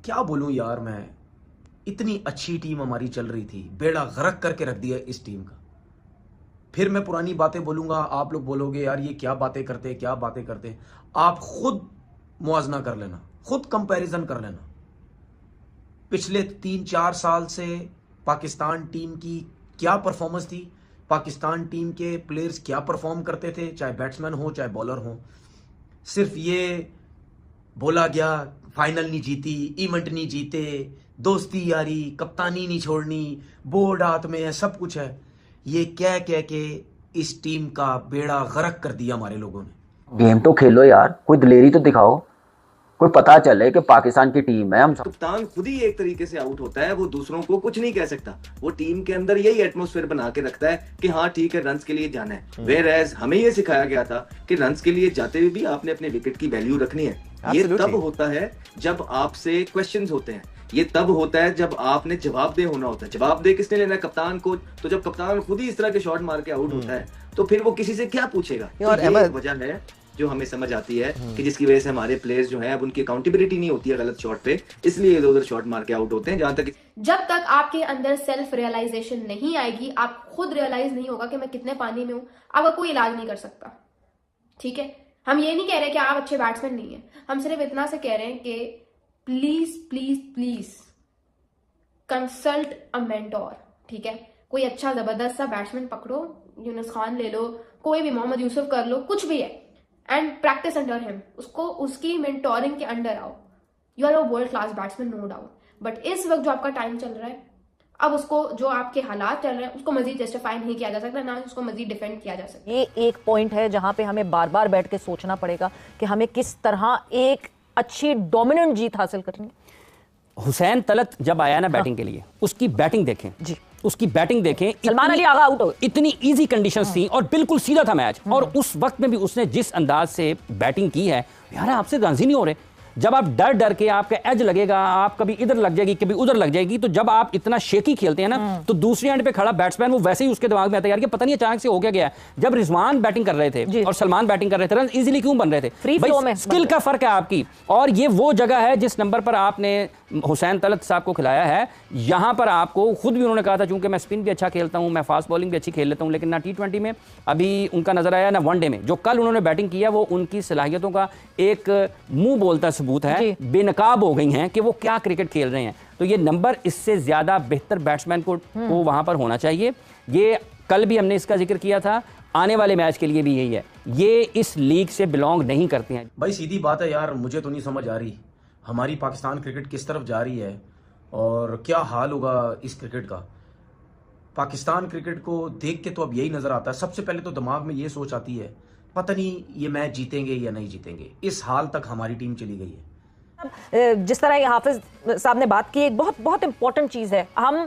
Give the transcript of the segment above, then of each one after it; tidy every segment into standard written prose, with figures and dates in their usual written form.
क्या बोलूं यार, मैं इतनी अच्छी टीम हमारी चल रही थी, बेड़ा गर्क करके रख दिया इस टीम का। फिर मैं पुरानी बातें बोलूंगा, आप लोग बोलोगे यार ये क्या बातें करते हैं, क्या बातें करते हैं। आप खुद मुआजना कर लेना, खुद कंपैरिजन कर लेना। पिछले 3-4 साल से पाकिस्तान टीम की क्या परफॉर्मेंस थी, पाकिस्तान टीम के प्लेयर्स क्या परफॉर्म करते थे, चाहे बैट्समैन हो चाहे बॉलर हो। सिर्फ ये बोला गया फाइनल नहीं जीती, इवेंट नहीं जीते, दोस्ती यारी, कप्तानी नहीं छोड़नी, बोर्ड हाथ में है, सब कुछ है। ये कह कह के इस टीम का बेड़ा गर्क कर दिया हमारे लोगों ने। गेम तो खेलो यार, कोई दिलेरी तो दिखाओ, कोई पता चले कि पाकिस्तान की टीम है। हम कप्तान खुद ही एक तरीके से आउट होता है, वो दूसरों को कुछ नहीं कह सकता। वो टीम के अंदर यही एटमॉस्फेयर बना के रखता है कि हाँ ठीक है, रन्स के लिए जाना है। वेयर एज हमें ये सिखाया गया था कि रन्स के लिए जाते हुए भी आपने अपने विकेट की वैल्यू रखनी है। ये तब होता है जब आपसे क्वेश्चंस होते हैं, ये तब होता है जब आपने जवाबदेह होना होता है। जवाबदेह किसने लेना है? कप्तान को। तो जब कप्तान खुद ही इस तरह के शॉट मार के आउट होता है तो फिर वो किसी से क्या पूछेगा? तो ये वजह है जो हमें समझ आती है कि जिसकी वजह से हमारे प्लेयर्स जो हैं अब उनकी अकाउंटेबिलिटी नहीं होती है गलत शॉट पे, इसलिए इधर उधर शॉट मार के आउट होते हैं। जब तक आपके अंदर सेल्फ रियलाइजेशन नहीं आएगी, आप खुद रियलाइज नहीं होगा कि मैं कितने पानी में हूं, आपका कोई इलाज नहीं कर सकता। ठीक है, हम ये नहीं कह रहे कि आप अच्छे बैट्समैन नहीं है, हम सिर्फ इतना से कह रहे हैं कि please please please consult a mentor. ठीक है, कोई अच्छा जबरदस्त सा बैट्समैन पकड़ो, यूनुस खान ले लो, कोई भी, मोहम्मद यूसुफ कर लो, कुछ भी है, एंड प्रैक्टिस अंडर हिम। उसको उसकी मेंटोरिंग के अंडर आओ। You are a world class batsman, no doubt. But इस वक्त जो आपका टाइम चल रहा है, अब उसको, जो आपके हालात चल रहे हैं, उसको मजीद जस्टिफाई नहीं किया जा सकता, ना उसको मजीद डिफेंड किया जा सकता। ये एक पॉइंट है जहां पे हमें बार बार बैठ के सोचना पड़ेगा कि हमें किस तरह एक अच्छी डोमिनेंट जीत हासिल करनी है। हुसैन तलत जब आया ना बैटिंग के लिए, उसकी बैटिंग देखें जी, उसकी बैटिंग देखें। सलमान अली आगा आउट हो, इतनी इजी कंडीशंस थी और बिल्कुल सीधा था मैच। और उस वक्त में भी उसने जिस अंदाज से बैटिंग की है, यार आपसे रन ही नहीं हो रहे। जब आप डर डर के, आपका एज लगेगा, आप कभी इधर लग जाएगी कभी उधर लग जाएगी, तो जब आप इतना शेकी खेलते हैं ना, तो दूसरी एंड पे खड़ा बैट्समैन वो वैसे ही उसके दिमाग में आता है यार कि पता नहीं अचानक से हो क्या गया है। जब रिजवान बैटिंग कर रहे थे और सलमान बैटिंग कर रहे थे, रन इजीली क्यों बन रहे थे? फ्री फ्लो में स्किल का फर्क है आपकी। और ये वो जगह है जिस नंबर पर आपने हुसैन तलत साहब को खिलाया है। यहां पर आपको खुद भी उन्होंने कहा था, चूंकि मैं स्पिन भी अच्छा खेलता हूं, मैं फास्ट बॉलिंग भी अच्छी खेल लेता हूं, लेकिन ना T20 में अभी उनका नजर आया, ना वनडे में। जो कल उन्होंने बैटिंग किया वो उनकी सलाहियतों का एक मुंह बोलता सबूत है, बेनकाब हो गई हैं कि वो क्या क्रिकेट खेल रहे हैं। तो ये नंबर इससे ज्यादा बेहतर बैट्समैन को वहां पर होना चाहिए। ये कल भी हमने इसका जिक्र किया था, आने वाले मैच के लिए भी यही है। ये इस लीग से बिलोंग नहीं करते हैं। भाई सीधी बात है यार, मुझे तो नहीं समझ आ रही हमारी पाकिस्तान क्रिकेट किस तरफ जा रही है और क्या हाल होगा इस क्रिकेट का। पाकिस्तान क्रिकेट को देख के तो अब यही नजर आता है, सबसे पहले तो दिमाग में ये सोच आती है पता नहीं ये मैच जीतेंगे या नहीं जीतेंगे। इस हाल तक हमारी टीम चली गई है। जिस तरह हाफिज साहब ने बात की, एक बहुत बहुत इंपॉर्टेंट चीज है, हम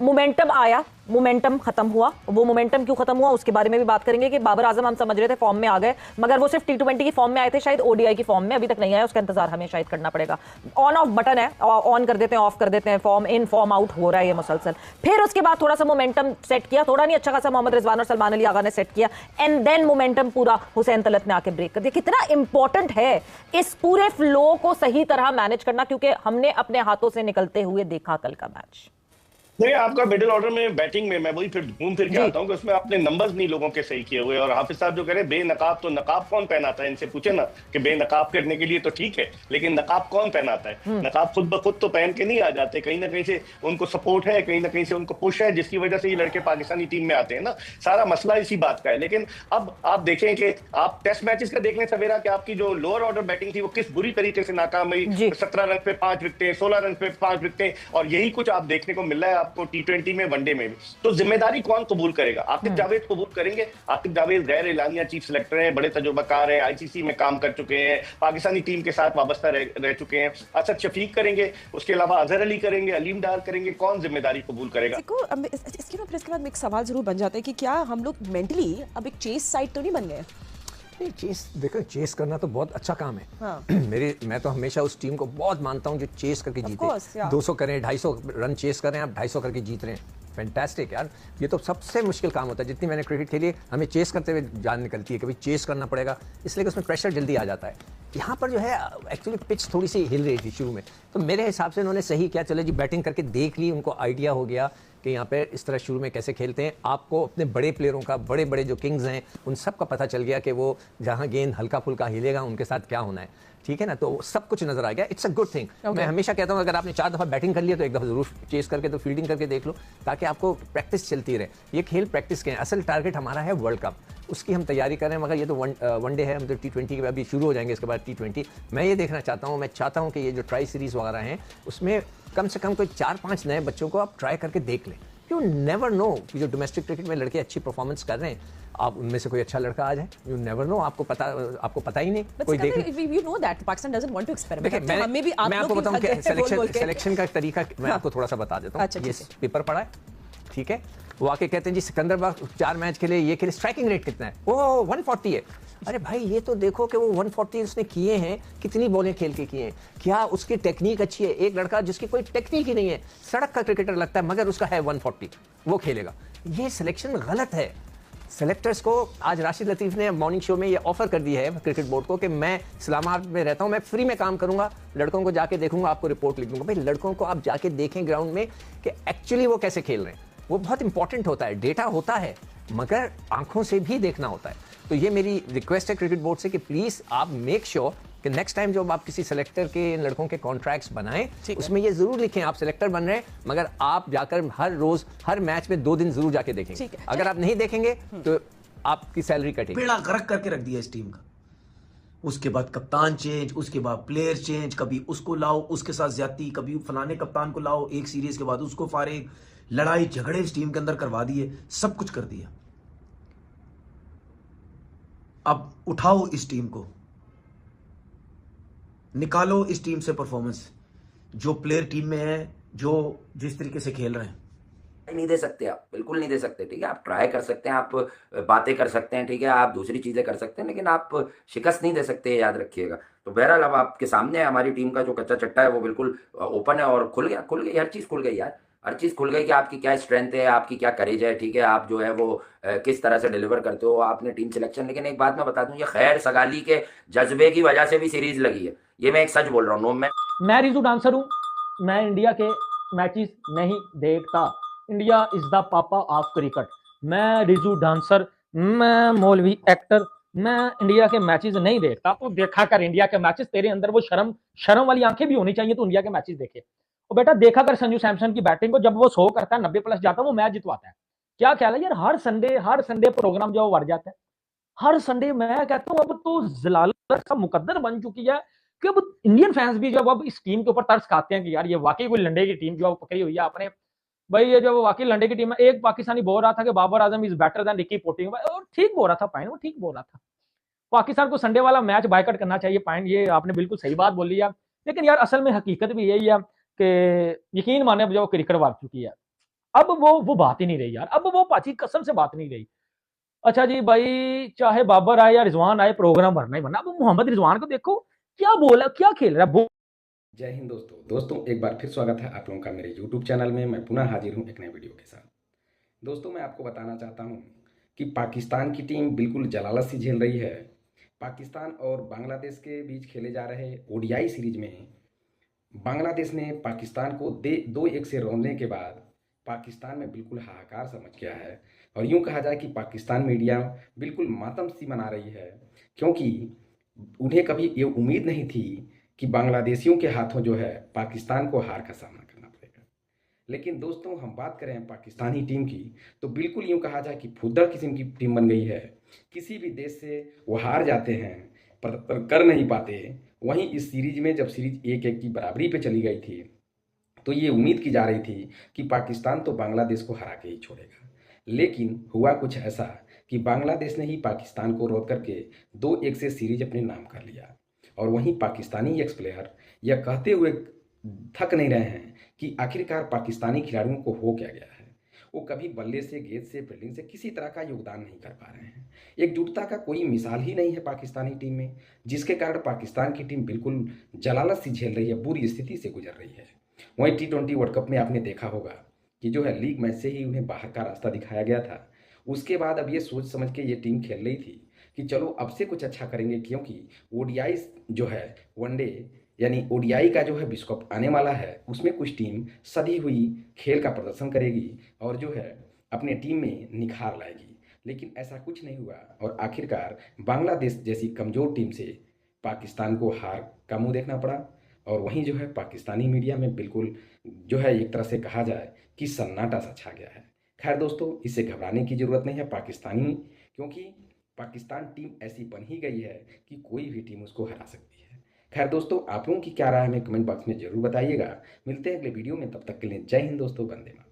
मोमेंटम आया, मोमेंटम खत्म हुआ। वो मोमेंटम क्यों खत्म हुआ उसके बारे में भी बात करेंगे कि बाबर आजम हम समझ रहे थे फॉर्म में आ गए, मगर वो सिर्फ T20 की फॉर्म में आए थे, शायद ODI की फॉर्म में अभी तक नहीं आया, उसका इंतजार हमें शायद करना पड़ेगा। ऑन ऑफ बटन है, ऑन कर देते हैं, ऑफ कर देते हैं, फॉर्म इन फॉर्म आउट हो रहा है ये मुसलसल। फिर उसके बाद थोड़ा सा मोमेंटम सेट किया, थोड़ा नहीं, अच्छा खासा मोहम्मद रिजवान और सलमान अली आगा ने सेट किया, एंड देन मोमेंटम पूरा हुसैन तलत ने आके ब्रेक कर दिया। कितना इंपॉर्टेंट है इस पूरे फ्लो को सही तरह मैनेज करना, क्योंकि हमने अपने हाथों से निकलते हुए देखा कल का मैच। नहीं, आपका मिडिल ऑर्डर में बैटिंग में मैं वही फिर घूम फिर के आता हूँ कि उसमें आपने नंबर्स नहीं लोगों के सही किए हुए। और हाफिज साहब जो कह रहे हैं बेनकाब, तो नकाब कौन पहनाता है? इनसे पूछे ना कि बेनकाब करने के लिए तो ठीक है, लेकिन नकाब कौन पहनाता है? नकाब खुद ब खुद तो पहन के नहीं आ जाते, कहीं ना कहीं से उनको सपोर्ट है, कहीं ना कहीं से उनको पुश है, जिसकी वजह से ये लड़के पाकिस्तानी टीम में आते हैं ना। सारा मसला इसी बात का है। लेकिन अब आप देखें कि आप टेस्ट मैचेस का देख लें सवेरा, कि आपकी जो लोअर ऑर्डर बैटिंग थी वो किस बुरी तरीके से नाकाम हुई। 17 रन पे 5 विकेटें, 16 रन पे 5 विकेटें, और यही कुछ आप देखने को मिल रहा है आपको T20 में, वनडे में भी। तो जिम्मेदारी कौन कबूल करेगा? आतिफ जावेद कबूल करेंगे? आतिफ जावेद गैर एलानिया चीफ सेलेक्टर हैं, बड़े तजुर्बाकार हैं, ICC में काम कर चुके हैं, पाकिस्तानी टीम के साथ वाबस्ता रह चुके हैं। असद शफीक करेंगे, उसके अलावा अजहर अली करेंगे, अलीम डार करेंगे, कौन जिम्मेदारी कबूल करेगा? इसके बाद एक सवाल जरूर बन जाता है कि क्या हम लोग मेंटली अब एक चेस साइड तो नहीं बन गए? नहीं, चेस देखो, चेस करना तो बहुत अच्छा काम है। हाँ। मैं तो हमेशा उस टीम को बहुत मानता हूँ जो चेस करके जीते। 200 करें, 250 रन चेस करें, आप 250 करके जीत रहे हैं, फैंटास्टिक यार। ये तो सबसे मुश्किल काम होता है। जितनी मैंने क्रिकेट खेली, हमें चेस करते हुए जान निकलती है, कभी चेस करना पड़ेगा, इसलिए कि उसमें प्रेशर जल्दी आ जाता है। यहाँ पर जो है एक्चुअली पिच थोड़ी सी हिल रही थी शुरू में, तो मेरे हिसाब से उन्होंने सही किया, चलो जी बैटिंग करके देख ली, उनको आइडिया हो गया कि यहाँ पे इस तरह शुरू में कैसे खेलते हैं। आपको अपने बड़े प्लेयरों का, बड़े बड़े जो किंग्स हैं उन सब का पता चल गया कि वो जहाँ गेंद हल्का फुल्का हिलेगा उनके साथ क्या होना है, ठीक है ना, तो सब कुछ नजर आ गया। It's a good thing. मैं हमेशा कहता हूँ अगर आपने 4 दफ़ा बैटिंग कर लिया तो एक दफ़ा जरूर चेस करके तो फील्डिंग करके देख लो, ताकि आपको प्रैक्टिस चलती रहे। ये खेल प्रैक्टिस के हैं, असल टारगेट हमारा है वर्ल्ड कप, उसकी हम तैयारी कर रहे हैं। मगर ये तो वनडे है, हम तो T20 के बाद अभी शुरू हो जाएंगे, इसके बाद T20। मैं ये देखना चाहता हूँ, मैं चाहता हूँ कि ये जो ट्राई सीरीज़ वगैरह हैं उसमें कम से कम कोई 4-5 नए बच्चों को आप ट्राई करके देख लें। यू नेवर नो कि जो डोमेस्टिक क्रिकेट में लड़के अच्छी परफॉर्मेंस कर रहे हैं, आप उनमें से कोई अच्छा लड़का आ जाए, यू नेवर नो, आपको पता ही नहीं। कोई you know that Pakistan doesn't want to experiment. देखिए मैं आपको बताऊं कि सिलेक्शन का तरीका मैं आपको थोड़ा सा बता देता हूँ। ये पेपर पढ़ा है, ठीक है, वो आके कहते हैं जी सिकंदराबाद 4 मैच खेले, ये खेले, स्ट्राइकिंग रेट कितना है, वो 140 है। अरे भाई ये तो देखो कि वो 140 उसने किए हैं, कितनी बॉलें खेल के किए हैं, क्या उसकी टेक्निक अच्छी है। एक लड़का जिसकी कोई टेक्निक ही नहीं है, सड़क का क्रिकेटर लगता है, मगर उसका है 140, वो खेलेगा। ये सिलेक्शन गलत है। सेलेक्टर्स को आज राशिद लतीफ़ ने मॉर्निंग शो में ये ऑफर कर दिया है क्रिकेट बोर्ड को कि मैं इस्लामाबाद में रहता हूं, मैं फ्री में काम करूंगा, लड़कों को जाके देखूंगा, आपको रिपोर्ट लिख दूंगा। भाई लड़कों को आप जाके देखें ग्राउंड में कि एक्चुअली वो कैसे खेल रहे हैं, वो बहुत इंपॉर्टेंट होता है। डेटा होता है मगर आंखों से भी देखना होता है। तो ये मेरी रिक्वेस्ट है क्रिकेट बोर्ड से कि प्लीज आप मेक श्योर कि नेक्स्ट टाइम जब आप किसी सेलेक्टर के लड़कों के कॉन्ट्रैक्ट्स बनाएं उसमें ये जरूर लिखें आप सेलेक्टर बन रहे हैं, मगर आप जाकर हर रोज हर मैच में 2 दिन जरूर जाके देखेंगे। अगर आप नहीं देखेंगे तो आपकी सैलरी कटेगी। बेड़ा गर्क करके रख दिया इस टीम का। उसके बाद कप्तान चेंज, उसके बाद प्लेयर चेंज, कभी उसको लाओ उसके साथ ज्यादती, कभी फलाने कप्तान को लाओ, एक सीरीज के बाद उसको फारिग, लड़ाई झगड़े इस टीम के अंदर करवा दिए, सब कुछ कर दिया। अब उठाओ इस टीम को, निकालो इस टीम से परफॉर्मेंस, जो प्लेयर टीम में है, जो जिस तरीके से खेल रहे हैं। नहीं दे सकते आप, बिल्कुल नहीं दे सकते, ठीक है। आप ट्राई कर सकते हैं, आप बातें कर सकते हैं, ठीक है, आप दूसरी चीज़ें कर सकते हैं, लेकिन आप शिकस्त नहीं दे सकते, याद रखिएगा। तो बहरहाल अब आपके सामने हमारी टीम का जो कच्चा चट्टा है वो बिल्कुल ओपन है और खुल गई, हर चीज़ खुल गई यार, हर चीज़ खुल गई कि आपकी क्या स्ट्रेंथ है, आपकी क्या करेज है, ठीक है, आप जो है वो किस तरह से डिलीवर करते हो, आपने टीम सिलेक्शन। लेकिन एक बात मैं बता दूं, ये खैर सगाली के जज्बे की वजह से भी सीरीज लगी है, ये मैं एक सच बोल रहा हूँ। मैं रिजू डांसर हूँ, मैं इंडिया के मैचेस नहीं देखता। इंडिया इज द पापा ऑफ क्रिकेट। मैं रिजू डांसर, मैं मौलवी एक्टर, मैं इंडिया के मैचेस नहीं देखता। तो देखा कर इंडिया के मैचेस, तेरे अंदर वो शर्म वाली आंखें भी होनी चाहिए तो इंडिया के मैचेस देखे। और बेटा देखा कर संजू सैमसन की बैटिंग को, जब वो 100 करता है, 90+ जाता है, वो मैच जितवाता है। क्या ख्याल है यार, हर संडे प्रोग्राम जो बढ़ जाता है, हर संडे। मैं कहता हूँ अब तो जलालत का मुकद्दर बन चुकी है कि अब इंडियन फैंस भी जब अब इस टीम के ऊपर तरस खाते हैं कि यार ये वाकई कोई लंडे की टीम जो पकड़ी हुई है आपने, भाई ये जो वाकई लंडे की टीम है। एक पाकिस्तानी बोल रहा था कि Babar Azam is better than Ricky Ponting, और ठीक बोल रहा था पाइन, वो ठीक बोल रहा था। पाकिस्तान को संडे वाला मैच बायकॉट करना चाहिए पाइन, ये आपने बिल्कुल सही बात बोली है। लेकिन यार असल में हकीकत भी यही है कि यकीन माने जो क्रिकेट वार चुकी है, अब वो बात ही नहीं रही यार, अब वो पाची कसम से बात नहीं रही। अच्छा जी भाई, चाहे बाबर आए या रिजवान आए, प्रोग्राम भरना ही भरना। अब मोहम्मद रिजवान को देखो क्या बोला, क्या खेल रहा है। जय हिंद दोस्तों, एक बार फिर स्वागत है आप लोगों का मेरे YouTube चैनल में। मैं पुनः हाजिर हूं एक नए वीडियो के साथ। दोस्तों मैं आपको बताना चाहता हूं कि पाकिस्तान की टीम बिल्कुल जलालत सी झेल रही है। पाकिस्तान और बांग्लादेश के बीच खेले जा रहे ODI सीरीज में बांग्लादेश ने पाकिस्तान को 2-1 से रौंदने के बाद पाकिस्तान में बिल्कुल हाहाकार सा मच गया है। और यूँ कहा जाए कि पाकिस्तान मीडिया बिल्कुल मातम सी मना रही है, क्योंकि उन्हें कभी ये उम्मीद नहीं थी कि बांग्लादेशियों के हाथों जो है पाकिस्तान को हार का सामना करना पड़ेगा। लेकिन दोस्तों हम बात करें पाकिस्तानी टीम की, तो बिल्कुल यूँ कहा जाए कि फुद्दड़ किस्म की टीम बन गई है। किसी भी देश से वो हार जाते हैं पर कर नहीं पाते। वहीं इस सीरीज में जब सीरीज 1-1 की बराबरी पे चली गई थी तो ये उम्मीद की जा रही थी कि पाकिस्तान तो बांग्लादेश को हरा के ही छोड़ेगा। लेकिन हुआ कुछ ऐसा कि बांग्लादेश ने ही पाकिस्तान को रोक करके 2-1 से सीरीज अपने नाम कर लिया। और वहीं पाकिस्तानी एक्स प्लेयर यह कहते हुए थक नहीं रहे हैं कि आखिरकार पाकिस्तानी खिलाड़ियों को हो क्या गया है। वो कभी बल्ले से, गेंद से, फील्डिंग से किसी तरह का योगदान नहीं कर पा रहे हैं। एकजुटता का कोई मिसाल ही नहीं है पाकिस्तानी टीम में, जिसके कारण पाकिस्तान की टीम बिल्कुल जलालत सी झेल रही है, बुरी स्थिति से गुजर रही है। वहीं T20 वर्ल्ड कप में आपने देखा होगा कि जो है लीग मैच से ही उन्हें बाहर का रास्ता दिखाया गया था। उसके बाद अब ये सोच समझ के ये टीम खेल रही थी कि चलो अब से कुछ अच्छा करेंगे, क्योंकि ओडीआई जो है वनडे यानी ओडीआई का जो है विश्व कप आने वाला है, उसमें कुछ टीम सधी हुई खेल का प्रदर्शन करेगी और जो है अपने टीम में निखार लाएगी। लेकिन ऐसा कुछ नहीं हुआ और आखिरकार बांग्लादेश जैसी कमज़ोर टीम से पाकिस्तान को हार का मुंह देखना पड़ा। और वहीं जो है पाकिस्तानी मीडिया में बिल्कुल जो है एक तरह से कहा जाए कि सन्नाटा सा छा गया है। खैर दोस्तों, इससे घबराने की ज़रूरत नहीं है पाकिस्तानी, क्योंकि पाकिस्तान टीम ऐसी बन ही गई है कि कोई भी टीम उसको हरा सकती है। खैर दोस्तों, आप लोगों की क्या राय है हमें कमेंट बॉक्स में ज़रूर बताइएगा। मिलते हैं अगले वीडियो में, तब तक के लिए जय हिंद दोस्तों, वंदे मातरम।